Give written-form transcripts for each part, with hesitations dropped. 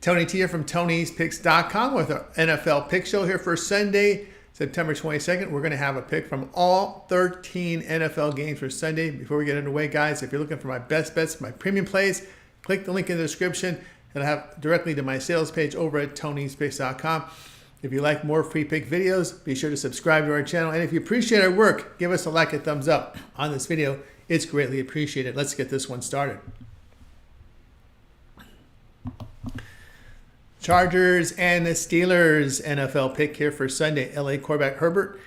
Tony T here from Tony'sPicks.com with our NFL Pick Show here for Sunday, September 22nd. We're going to have a pick from all 13 NFL games for Sunday. Before we get underway, guys, if you're looking for my best bets, my premium plays, click the link in the description. It'll have directly to my sales page over at Tony'sPicks.com. If you like more free pick videos, be sure to subscribe to our channel. And if you appreciate our work, give us a like, a thumbs up on this video. It's greatly appreciated. Let's get this one started. Chargers and the Steelers NFL pick here for Sunday. LA quarterback Herbert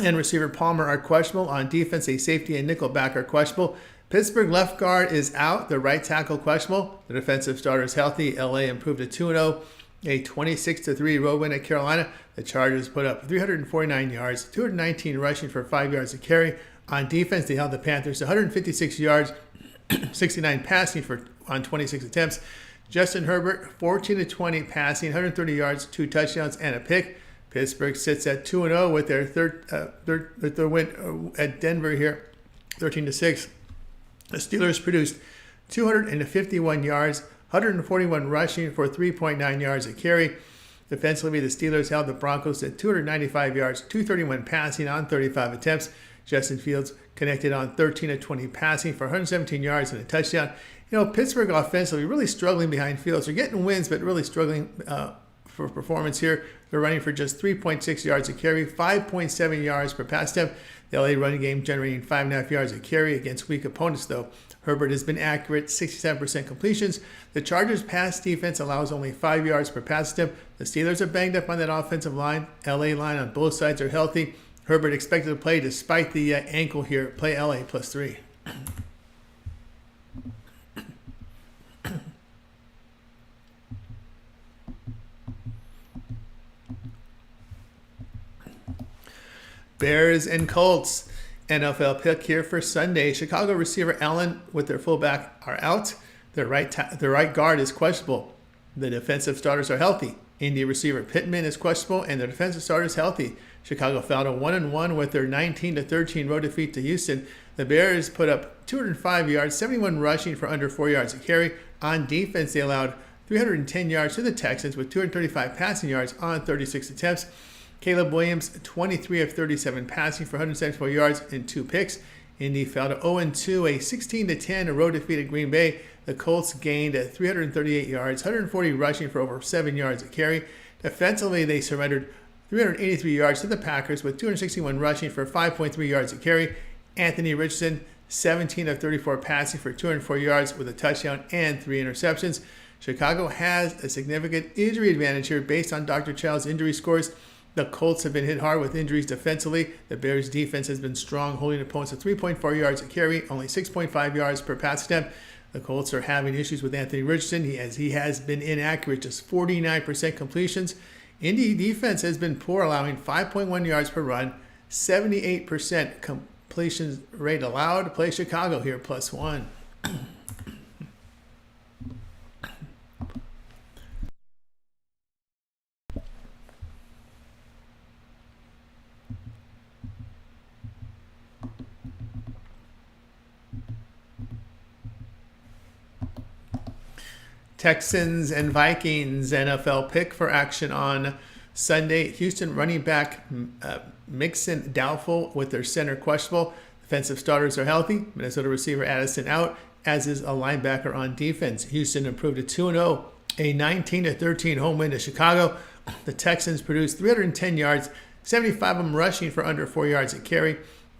and receiver Palmer are questionable. On defense, a safety and nickelback are questionable. Pittsburgh left guard is out. The right tackle questionable. The defensive starter is healthy. LA improved to 2-0. A 26-3 road win at Carolina. The Chargers put up 349 yards, 219 rushing for 5 yards a carry. On defense, they held the Panthers to 156 yards, 69 passing on 26 attempts. Justin Herbert, 14-20 passing, 130 yards, 2 touchdowns, and a pick. Pittsburgh sits at 2-0 with their win at Denver here, 13-6. The Steelers produced 251 yards, 141 rushing for 3.9 yards a carry. Defensively, the Steelers held the Broncos at 295 yards, 231 passing on 35 attempts. Justin Fields connected on 13-20 passing for 117 yards and a touchdown. You know, Pittsburgh offensively really struggling behind Fields. They're getting wins, but really struggling for performance here. They're running for just 3.6 yards a carry, 5.7 yards per pass attempt. The LA running game generating 5.5 yards a carry against weak opponents, though. Herbert has been accurate, 67% completions. The Chargers' pass defense allows only 5 yards per pass attempt. The Steelers are banged up on that offensive line. LA line on both sides are healthy. Herbert expected to play despite the ankle here. Play LA +3. Bears and Colts NFL pick here for Sunday. Chicago receiver Allen with their fullback are out. Their right guard is questionable. The defensive starters are healthy. Indy receiver Pittman is questionable, and the defensive starter is healthy. Chicago fell to 1-1 with their 19-13 road defeat to Houston. The Bears put up 205 yards, 71 rushing for under 4 yards a carry. On defense, they allowed 310 yards to the Texans with 235 passing yards on 36 attempts. Caleb Williams, 23 of 37 passing for 174 yards and 2 picks. Indy fell to 0-2, a 16-10 road defeat at Green Bay. The Colts gained 338 yards, 140 rushing for over 7 yards a carry. Defensively, they surrendered 383 yards to the Packers with 261 rushing for 5.3 yards a carry. Anthony Richardson, 17 of 34 passing for 204 yards with a touchdown and 3 interceptions. Chicago has a significant injury advantage here based on Dr. Child's injury scores. The Colts have been hit hard with injuries defensively. The Bears' defense has been strong, holding opponents to 3.4 yards a carry, only 6.5 yards per pass attempt. The Colts are having issues with Anthony Richardson. He has been inaccurate, just 49% completions. Indy defense has been poor, allowing 5.1 yards per run, 78% completion rate allowed. Play Chicago here, +1. Texans and Vikings NFL pick for action on Sunday. Houston running back Mixon doubtful with their center questionable. Defensive starters are healthy. Minnesota receiver Addison out, as is a linebacker on defense. Houston improved to 2-0, a 19-13 home win to Chicago. The Texans produced 310 yards, 75 of them rushing for under 4 yards a carry.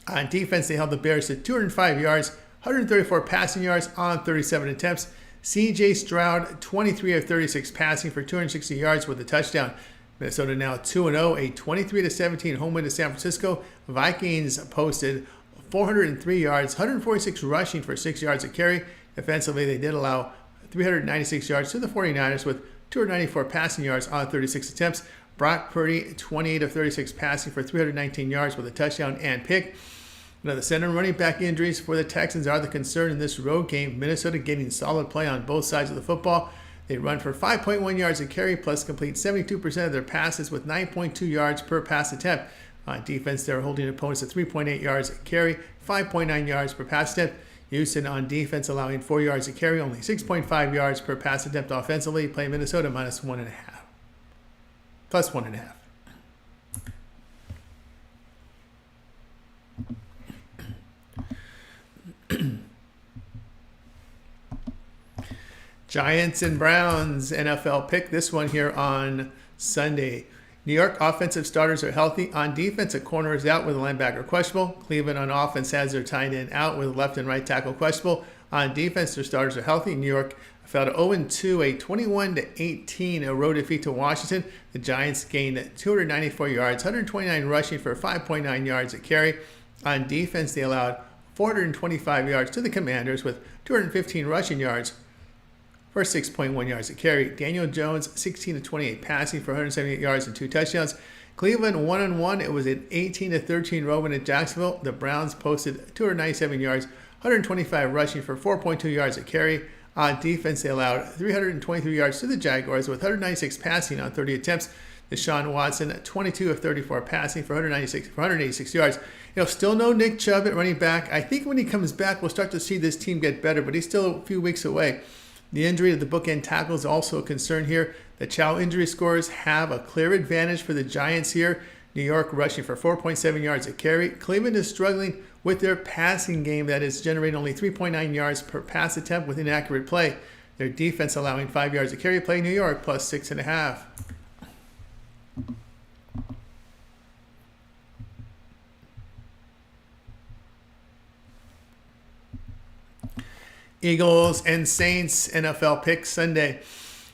On defense, they held the Bears to 205 yards, 134 passing yards on 37 attempts. C.J. Stroud, 23 of 36 passing for 260 yards with a touchdown. Minnesota now 2-0, a 23-17 home win to San Francisco. Vikings posted 403 yards, 146 rushing for 6 yards a carry. Defensively, they did allow 396 yards to the 49ers with 294 passing yards on 36 attempts. Brock Purdy, 28 of 36 passing for 319 yards with a touchdown and pick. Now, the center and running back injuries for the Texans are the concern in this road game. Minnesota getting solid play on both sides of the football. They run for 5.1 yards a carry, plus complete 72% of their passes with 9.2 yards per pass attempt. On defense, they're holding opponents at 3.8 yards a carry, 5.9 yards per pass attempt. Houston on defense allowing 4 yards a carry, only 6.5 yards per pass attempt offensively. Play Minnesota minus 1.5. Plus 1.5. Giants and Browns NFL pick. This one here on Sunday. New York offensive starters are healthy. On defense, a corner is out with a linebacker questionable. Cleveland on offense has their tight end out with left and right tackle questionable. On defense, their starters are healthy. New York fell to 0-2, a 21-18 road defeat to Washington. The Giants gained 294 yards, 129 rushing for 5.9 yards a carry. On defense, they allowed 425 yards to the Commanders with 215 rushing yards for 6.1 yards a carry. Daniel Jones, 16-28 passing for 178 yards and 2 touchdowns. Cleveland 1-1. It was an 18-13 road win at Jacksonville. The Browns posted 297 yards, 125 rushing for 4.2 yards a carry. On defense, they allowed 323 yards to the Jaguars with 196 passing on 30 attempts. Deshaun Watson, 22 of 34 passing for 186 yards. Still no Nick Chubb at running back. I think when he comes back, we'll start to see this team get better, but he's still a few weeks away. The injury to the bookend tackle is also a concern here. The Chow injury scores have a clear advantage for the Giants here. New York rushing for 4.7 yards a carry. Cleveland is struggling with their passing game that is generating only 3.9 yards per pass attempt with inaccurate play. Their defense allowing 5 yards a carry. Play New York plus 6.5. Eagles and Saints NFL pick Sunday.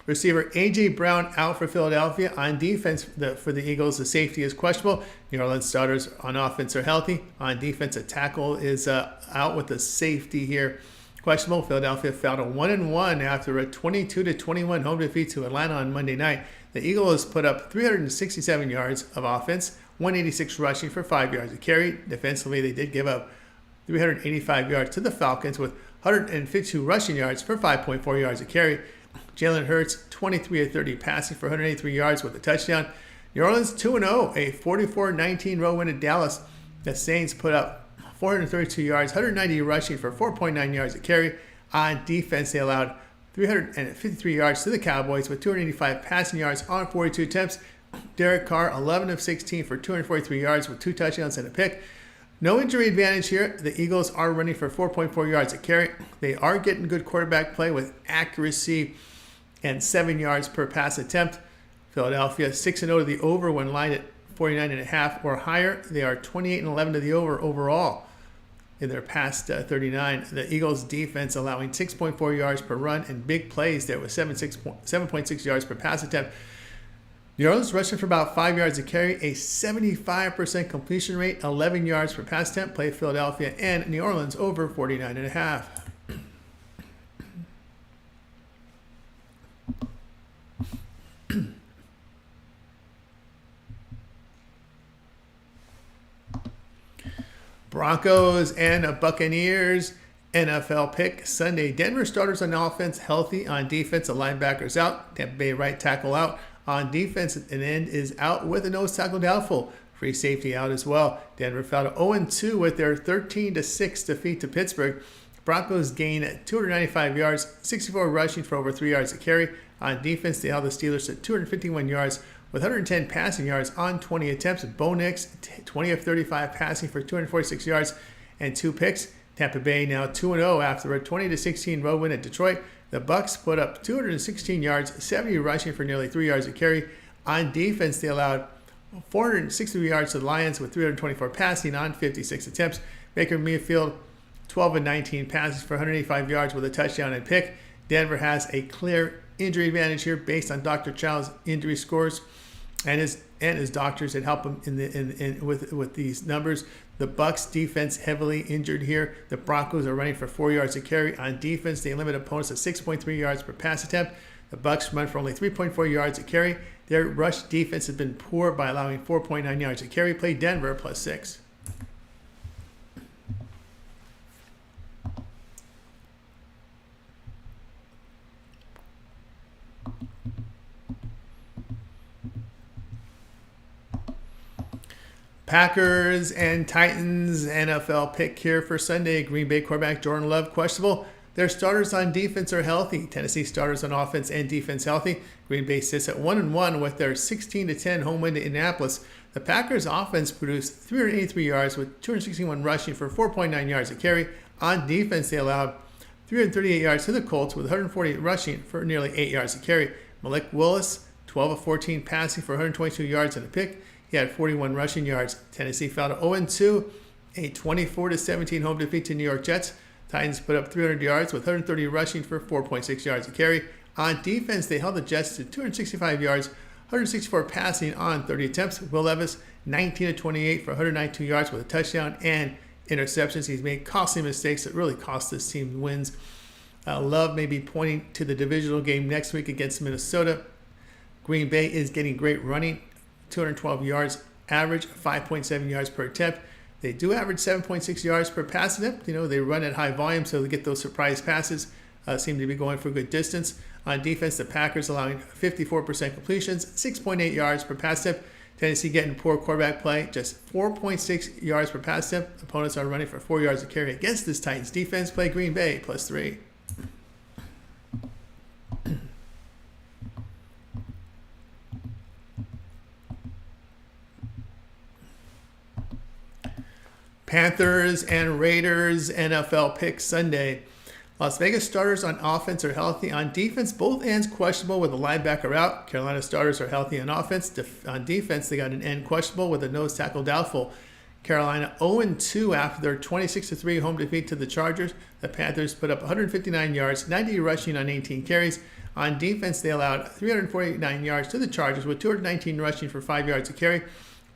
Receiver A.J. Brown out for Philadelphia. On defense for the Eagles, the safety is questionable. New Orleans starters on offense are healthy. On defense, a tackle is out with the safety here. Questionable. Philadelphia fell to 1-1 after a 22-21 home defeat to Atlanta on Monday night. The Eagles put up 367 yards of offense, 186 rushing for 5 yards a carry. Defensively, they did give up 385 yards to the Falcons with 152 rushing yards for 5.4 yards a carry. Jalen Hurts, 23 of 30 passing for 183 yards with a touchdown. New Orleans 2-0, a 44-19 road win at Dallas. The Saints put up 432 yards, 190 rushing for 4.9 yards a carry. On defense, they allowed 353 yards to the Cowboys with 285 passing yards on 42 attempts. Derek Carr, 11 of 16 for 243 yards with 2 touchdowns and a pick. No injury advantage here. The Eagles are running for 4.4 yards a carry. They are getting good quarterback play with accuracy and 7 yards per pass attempt. Philadelphia 6-0 to the over when lined at 49.5 or higher. They are 28-11 to the over overall in their past 39. The Eagles defense allowing 6.4 yards per run and big plays there with 7.6 yards per pass attempt. New Orleans rushing for about 5 yards a carry, a 75% completion rate, 11 yards per pass attempt. Play Philadelphia and New Orleans over 49.5. Broncos and Buccaneers NFL pick Sunday. Denver starters on offense healthy. On defense, a linebacker's out. Tampa Bay right tackle out. On defense, an end is out with a nose tackle doubtful. Free safety out as well. Denver fell to 0-2 with their 13-6 defeat to Pittsburgh. Broncos gained 295 yards, 64 rushing for over 3 yards a carry. On defense, they held the Steelers to 251 yards with 110 passing yards on 20 attempts. Bo Nix, 20 of 35 passing for 246 yards and 2 picks. Tampa Bay now 2-0 after a 20-16 road win at Detroit. The Bucs put up 216 yards, 70 rushing for nearly 3 yards a carry. On defense, they allowed 463 yards to the Lions with 324 passing on 56 attempts. Baker Mayfield, 12 of 19 passes for 185 yards with a touchdown and pick. Denver has a clear injury advantage here based on Dr. Chow's injury scores and his doctors that help him with these numbers. The Bucs defense heavily injured here. The Broncos are running for 4 yards a carry. On defense, they limit opponents to 6.3 yards per pass attempt. The Bucs run for only 3.4 yards a carry. Their rush defense has been poor by allowing 4.9 yards a carry. Play Denver plus 6. Packers and Titans NFL pick here for Sunday. Green Bay quarterback Jordan Love questionable. Their starters on defense are healthy. Tennessee starters on offense and defense healthy. Green Bay sits at 1-1 with their 16-10 home win to Indianapolis. The Packers offense produced 383 yards with 261 rushing for 4.9 yards a carry. On defense, they allowed 338 yards to the Colts with 148 rushing for nearly 8 yards a carry. Malik Willis, 12 of 14 passing for 122 yards and a pick. He had 41 rushing yards. Tennessee fell to 0-2, a 24-17 home defeat to New York Jets. Titans put up 300 yards with 130 rushing for 4.6 yards a carry. On defense, they held the Jets to 265 yards, 164 passing on 30 attempts. Will Levis, 19-28 for 192 yards with a touchdown and interceptions. He's made costly mistakes that really cost this team wins. Love may be pointing to the divisional game next week against Minnesota. Green Bay is getting great running, 212 yards average, 5.7 yards per attempt. They do average 7.6 yards per pass attempt. They run at high volume, so they get those surprise passes. Seem to be going for good distance. On defense, the Packers allowing 54% completions, 6.8 yards per pass attempt. Tennessee getting poor quarterback play, just 4.6 yards per pass attempt. Opponents are running for 4 yards a carry against this Titans defense. Play Green Bay +3. Panthers and Raiders NFL pick Sunday. Las Vegas starters on offense are healthy. On defense, both ends questionable with a linebacker out. Carolina starters are healthy on offense. On defense, they got an end questionable with a nose tackle doubtful. Carolina 0-2 after their 26-3 home defeat to the Chargers. The Panthers put up 159 yards, 90 rushing on 18 carries. On defense, they allowed 349 yards to the Chargers with 219 rushing for 5 yards a carry.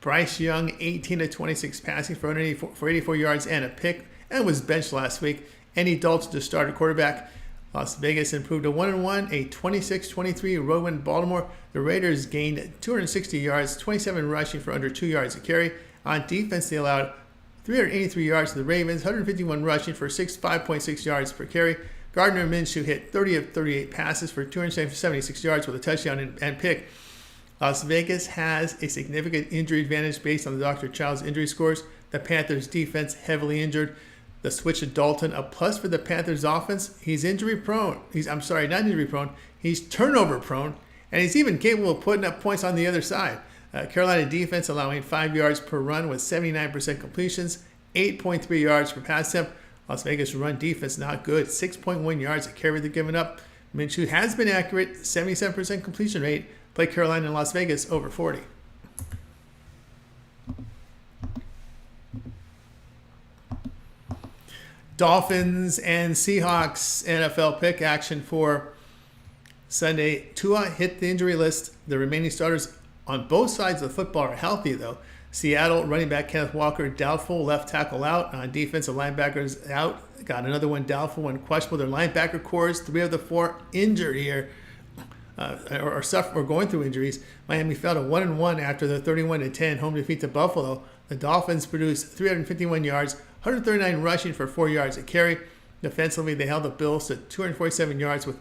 Bryce Young, 18-26 passing for 84 yards and a pick, and was benched last week. Andy Dalton to start at quarterback. Las Vegas improved to 1-1, a 26-23 road win Baltimore. The Raiders gained 260 yards, 27 rushing for under 2 yards a carry. On defense, they allowed 383 yards to the Ravens, 151 rushing for 5.6 yards per carry. Gardner Minshew hit 30 of 38 passes for 276 yards with a touchdown and pick. Las Vegas has a significant injury advantage based on the Dr. Child's injury scores. The Panthers defense heavily injured. The switch to Dalton, a plus for the Panthers offense. He's injury prone. Not injury prone. He's turnover prone, and he's even capable of putting up points on the other side. Carolina defense allowing 5 yards per run with 79% completions, 8.3 yards per pass attempt. Las Vegas run defense not good, 6.1 yards a carry they're giving up. Minshew has been accurate, 77% completion rate. Play Carolina and Las Vegas over 40. Dolphins and Seahawks NFL pick action for Sunday. Tua hit the injury list. The remaining starters on both sides of the football are healthy, though. Seattle running back Kenneth Walker doubtful, left tackle out. On defensive linebackers out. Got another one doubtful, one questionable. Their linebacker cores, 3 of the 4 injured here. Or going through injuries. Miami fell to 1-1 after their 31-10 home defeat to Buffalo. The Dolphins produced 351 yards, 139 rushing for 4 yards a carry. Defensively, they held the Bills to 247 yards with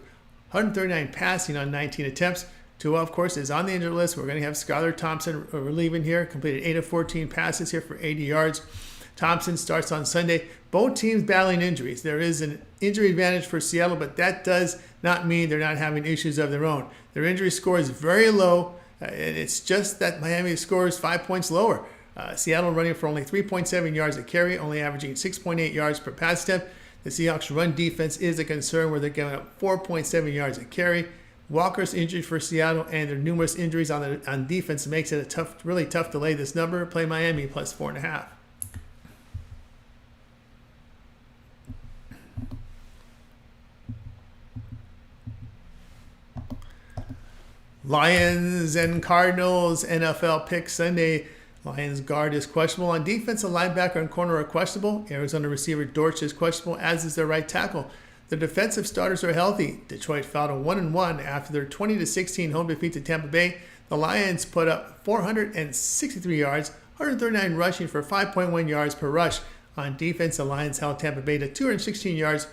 139 passing on 19 attempts. Tua, of course, is on the injured list. We're going to have Skylar Thompson relieving here. Completed 8 of 14 passes here for 80 yards. Thompson starts on Sunday. Both teams battling injuries. There is an injury advantage for Seattle, but that does not mean they're not having issues of their own. Their injury score is very low, and it's just that Miami scores 5 points lower. Seattle running for only 3.7 yards a carry, only averaging 6.8 yards per pass attempt. The Seahawks' run defense is a concern where they're giving up 4.7 yards a carry. Walker's injured for Seattle, and their numerous injuries on defense makes it really tough to lay this number. Play Miami +4.5. Lions and Cardinals NFL pick Sunday. Lions guard is questionable. On defense, a linebacker and corner are questionable. Arizona receiver Dortch is questionable, as is their right tackle. The defensive starters are healthy. Detroit fell to 1-1 after their 20-16 home defeat to Tampa Bay. The Lions put up 463 yards, 139 rushing for 5.1 yards per rush. On defense, the Lions held Tampa Bay to 216 yards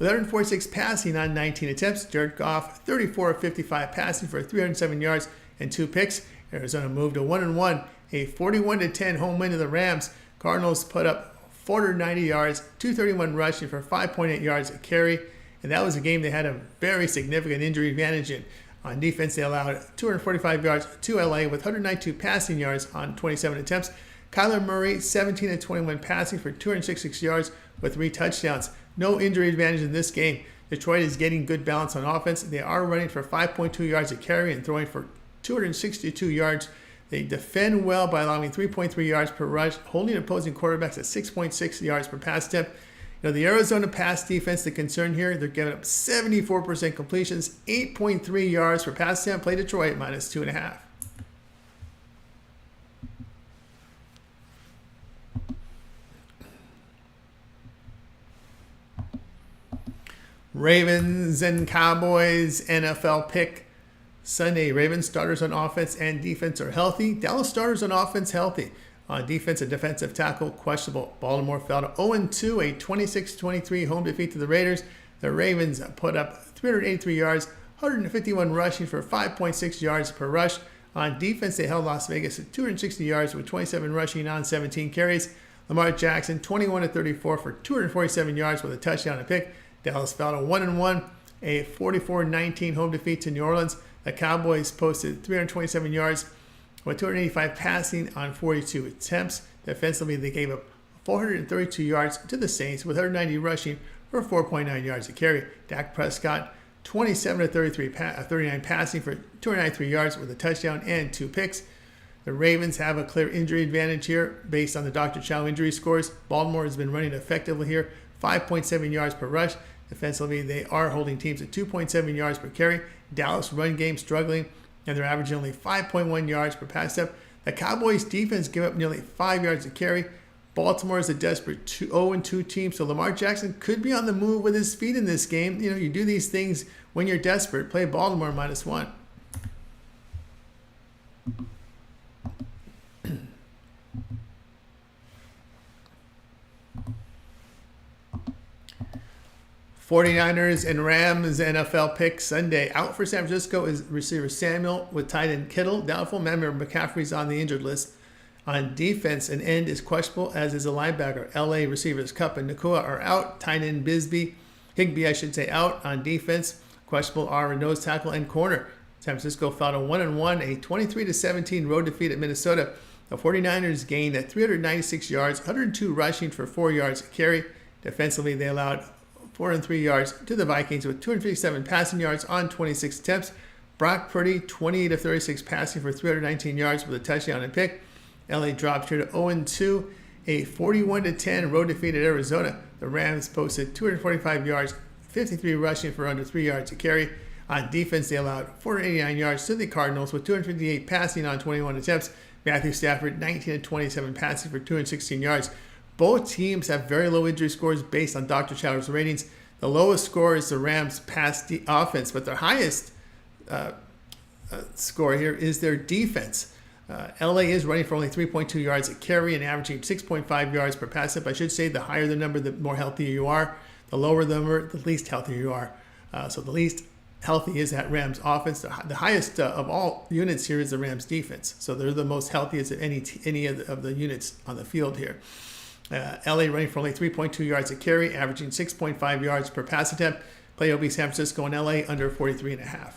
with 146 passing on 19 attempts. Jared Goff, 34 of 55 passing for 307 yards and 2 picks. Arizona moved to 1-1, a 41-10 home win to the Rams. Cardinals put up 490 yards, 231 rushing for 5.8 yards a carry. And that was a game they had a very significant injury advantage in. On defense, they allowed 245 yards to LA with 192 passing yards on 27 attempts. Kyler Murray, 17 of 21 passing for 266 yards with 3 touchdowns. No injury advantage in this game. Detroit is getting good balance on offense. They are running for 5.2 yards a carry and throwing for 262 yards. They defend well by allowing 3.3 yards per rush, holding opposing quarterbacks at 6.6 yards per pass attempt. The Arizona pass defense, the concern here, they're giving up 74% completions, 8.3 yards per pass attempt. Play Detroit minus 2.5. Ravens and Cowboys NFL pick Sunday. Ravens starters on offense and defense are healthy. Dallas starters on offense healthy. On defense, a defensive tackle questionable. Baltimore fell to 0-2, a 26-23 home defeat to the Raiders. The Ravens put up 383 yards, 151 rushing for 5.6 yards per rush. On defense, they held Las Vegas at 260 yards with 27 rushing on 17 carries. Lamar Jackson, 21 of 34 for 247 yards with a touchdown and pick. Dallas fell to 1-1, a 44-19 home defeat to New Orleans. The Cowboys posted 327 yards with 285 passing on 42 attempts. Defensively, they gave up 432 yards to the Saints with 190 rushing for 4.9 yards a carry. Dak Prescott, 27 of 39 passing for 293 yards with a touchdown and 2 picks. The Ravens have a clear injury advantage here based on the Dr. Chow injury scores. Baltimore has been running effectively here, 5.7 yards per rush. Defensively, they are holding teams at 2.7 yards per carry. Dallas run game struggling, and they're averaging only 5.1 yards per pass step. The Cowboys defense give up nearly 5 yards a carry. Baltimore is a desperate 0-2 team, so Lamar Jackson could be on the move with his feet in this game. You do these things when you're desperate. Play Baltimore -1. 49ers and Rams NFL pick Sunday. Out for San Francisco is receiver Samuel with tight end Kittle. Doubtful. Member McCaffrey's on the injured list. On defense, an end is questionable, as is a linebacker. LA receivers Kupp and Nakua are out. Tight end Higbee, out. On defense, questionable are a nose tackle and corner. San Francisco fell to 1-1, a 23-17 road defeat at Minnesota. The 49ers gained at 396 yards, 102 rushing for 4 yards a carry. Defensively, they allowed 403 yards to the Vikings with 257 passing yards on 26 attempts. Brock Purdy, 28 of 36 passing for 319 yards with a touchdown and pick. LA dropped here to 0-2, a 41-10 road defeat at Arizona. The Rams posted 245 yards, 53 rushing for under 3 yards a carry. On defense, they allowed 489 yards to the Cardinals with 258 passing on 21 attempts. Matthew Stafford, 19 of 27 passing for 216 yards. Both teams have very low injury scores based on Dr. Chowder's ratings. The lowest score is the Rams' pass offense, but their highest score here is their defense. LA is running for only 3.2 yards a carry and averaging 6.5 yards per pass up. I should say the higher the number, the more healthy you are. The lower the number, the least healthy you are. So the least healthy is that Rams offense. The highest of all units here is the Rams defense. So they're the most healthiest of any of the units on the field here. LA running for only 3.2 yards a carry, averaging 6.5 yards per pass attempt. Play will be San Francisco and LA under 43.5.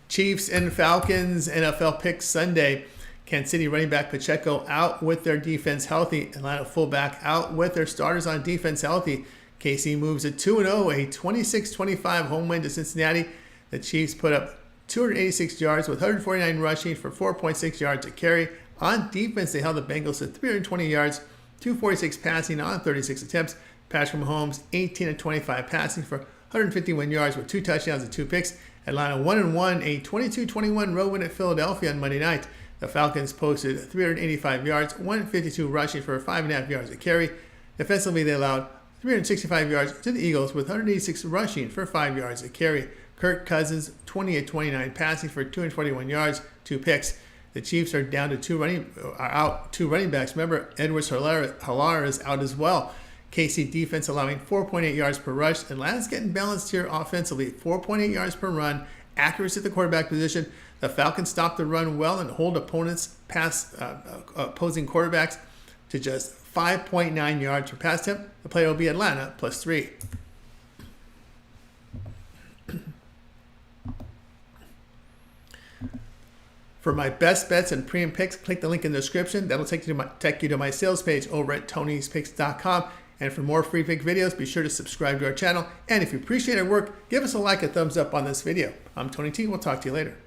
Chiefs and Falcons NFL pick Sunday. Kansas City running back Pacheco out with their defense healthy. Atlanta fullback out with their starters on defense healthy. KC moves to 2-0, a 26-25 home win to Cincinnati. The Chiefs put up 286 yards with 149 rushing for 4.6 yards a carry. On defense, they held the Bengals to 320 yards, 246 passing on 36 attempts. Patrick Mahomes, 18 of 25 passing for 151 yards with 2 touchdowns and 2 picks. Atlanta 1-1, a 22-21 road win at Philadelphia on Monday night. The Falcons posted 385 yards, 152 rushing for 5.5 yards a carry. Defensively, they allowed 365 yards to the Eagles with 186 rushing for 5 yards a carry. Kirk Cousins, 20 of 29 passing for 241 yards, 2 picks. The Chiefs are out two running backs. Remember, Edwards-Helaire is out as well. KC defense allowing 4.8 yards per rush. Atlanta's getting balanced here offensively. 4.8 yards per run. Accuracy at the quarterback position. The Falcons stop the run well and hold opponents past opposing quarterbacks to just 5.9 yards per pass attempt. The play will be Atlanta +3. For my best bets and premium picks, click the link in the description. That'll take you to my sales page over at Tony'sPicks.com. And for more free pick videos, be sure to subscribe to our channel. And if you appreciate our work, give us a like, a thumbs up on this video. I'm Tony T. We'll talk to you later.